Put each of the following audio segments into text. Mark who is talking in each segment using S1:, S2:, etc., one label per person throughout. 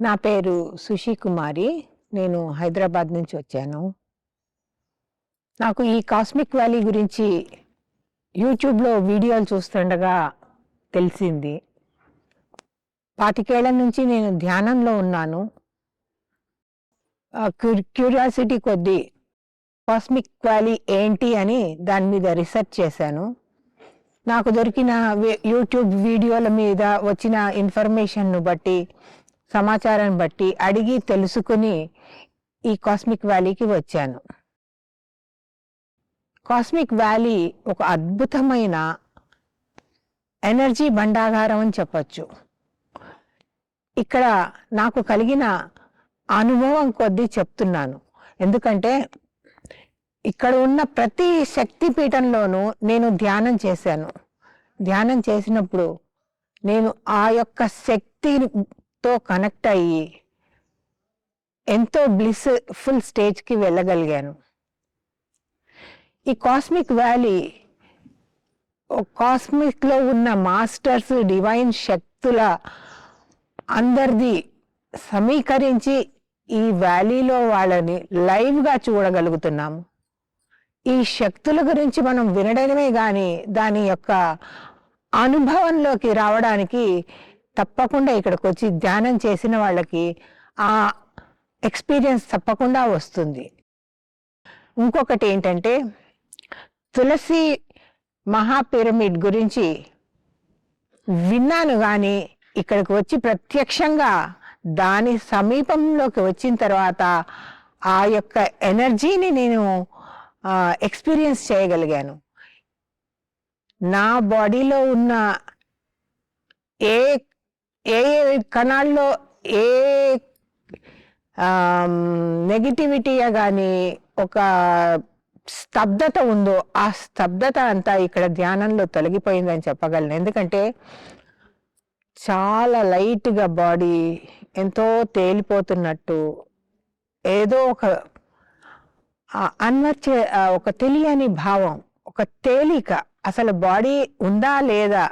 S1: నా పేరు సుషి కుమారి. నేను హైదరాబాద్ నుంచి వచ్చాను. నాకు ఈ కాస్మిక్ వ్యాలీ గురించి యూట్యూబ్లో వీడియోలు చూస్తుండగా తెలిసింది. 25 ఏళ్ల నుంచి నేను ధ్యానంలో ఉన్నాను. క్యూరియాసిటీ కొద్దీ కాస్మిక్ వ్యాలీ ఏంటి అని దాని మీద రీసెర్చ్ చేశాను. నాకు దొరికిన యూట్యూబ్ వీడియోల మీద వచ్చిన ఇన్ఫర్మేషన్ను బట్టి, సమాచారాన్ని బట్టి అడిగి తెలుసుకుని ఈ కాస్మిక్ వ్యాలీకి వచ్చాను. కాస్మిక్ వ్యాలీ ఒక అద్భుతమైన ఎనర్జీ భండాగారం అని చెప్పచ్చు. ఇక్కడ నాకు కలిగిన అనుభవం కొద్దీ చెప్తున్నాను. ఎందుకంటే ఇక్కడ ఉన్న ప్రతి శక్తి పీఠంలోనూ నేను ధ్యానం చేశాను. ధ్యానం చేసినప్పుడు నేను ఆ యొక్క శక్తితో కనెక్ట్ అయ్యి ఎంతో బ్లిస్ఫుల్ స్టేజ్కి వెళ్ళగలిగాను. ఈ కాస్మిక్ వ్యాలీ కాస్మిక్లో ఉన్న మాస్టర్స్, డివైన్ శక్తుల అందరిది సమీకరించి ఈ వ్యాలీలో వాళ్ళని లైవ్గా చూడగలుగుతున్నాము. ఈ శక్తుల గురించి మనం వినడమే కానీ దాని యొక్క అనుభవంలోకి రావడానికి తప్పకుండా ఇక్కడికి వచ్చి ధ్యానం చేసిన వాళ్ళకి ఆ ఎక్స్పీరియన్స్ తప్పకుండా వస్తుంది. ఇంకొకటి ఏంటంటే, తులసి మహాపిరమిడ్ గురించి విన్నాను కానీ ఇక్కడికి వచ్చి ప్రత్యక్షంగా దాని సమీపంలోకి వచ్చిన తర్వాత ఆ యొక్క ఎనర్జీని నేను ఎక్స్పీరియన్స్ చేయగలిగాను. నా బాడీలో ఉన్న ఏ ఏ కణాల్లో ఏ నెగిటివిటీగా కానీ ఒక స్తబ్దత ఉందో ఆ స్తబ్దత అంతా ఇక్కడ ధ్యానంలో తొలగిపోయిందని చెప్పగలను. ఎందుకంటే చాలా లైట్గా బాడీ ఎంతో తేలిపోతున్నట్టు, ఏదో ఒక తెలియని భావం, ఒక తేలిక. అసలు బాడీ ఉందా లేదా,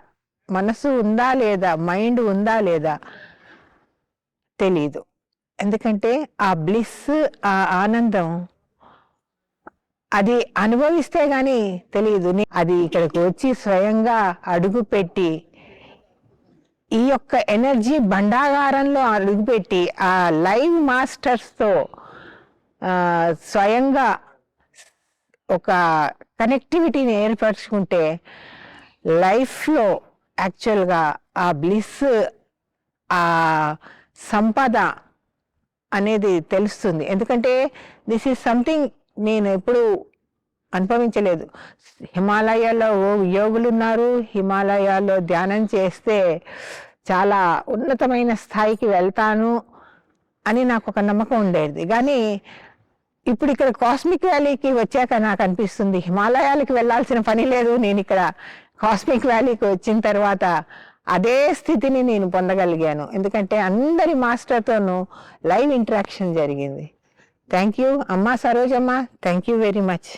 S1: మనసు ఉందా లేదా, మైండ్ ఉందా లేదా తెలీదు. ఎందుకంటే ఆ బ్లిస్, ఆ ఆనందం అది అనుభవిస్తే గానీ తెలియదు. అది ఇక్కడికి వచ్చి స్వయంగా అడుగుపెట్టి ఈ యొక్క ఎనర్జీ భండాగారంలో అడుగుపెట్టి ఆ లైవ్ మాస్టర్స్తో స్వయంగా ఒక కనెక్టివిటీని ఏర్పరచుకుంటే లైఫ్లో యాక్చువల్గా ఆ బ్లిస్, ఆ సంపద అనేది తెలుస్తుంది. ఎందుకంటే దిస్ ఈజ్ సంథింగ్ నేను ఎప్పుడు అనుభవించలేదు. హిమాలయాల్లో యోగులు ఉన్నారు, హిమాలయాల్లో ధ్యానం చేస్తే చాలా ఉన్నతమైన స్థాయికి వెళ్తాను అని నాకు ఒక నమ్మకం ఉండేది. కానీ ఇప్పుడు ఇక్కడ కాస్మిక్ వ్యాలీకి వచ్చాక నాకు అనిపిస్తుంది హిమాలయాలకి వెళ్ళాల్సిన పని లేదు. నేను ఇక్కడ కాస్మిక్ వ్యాలీకి వచ్చిన తర్వాత అదే స్థితిని నేను పొందగలిగాను. ఎందుకంటే అందరి మాస్టర్తోనూ లైవ్ ఇంటరాక్షన్ జరిగింది. థ్యాంక్ యూ అమ్మా Sarojamma, thank you very much.